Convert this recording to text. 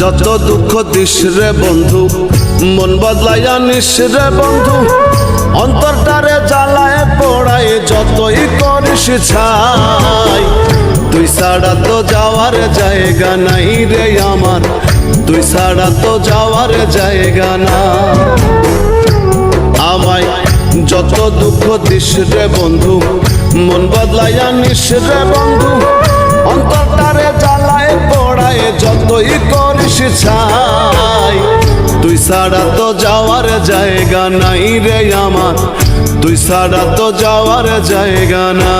যত দুঃখ দিস রে বন্ধু, মন বদলাইয়া নিস রে বন্ধু, অন্তরটারে জ্বালায় পোড়ায় যতই করিস ছাই। তুই ছাড়া তো যাওয়ার জায়গা নাই রে আমার, তুই ছাড়া তো যাওয়ার জায়গা না। আমায় যত দুঃখ দিস রে বন্ধু, মন বদলাইয়া নিস রে বন্ধু, অন্তরটারে জ্বালায় পোড়ায় যতই করিস ছাই। তুই ছাড়া তো যাওয়ার জায়গা নাই রে আমার, তুই ছাড়া তো যাওয়ার জায়গা না।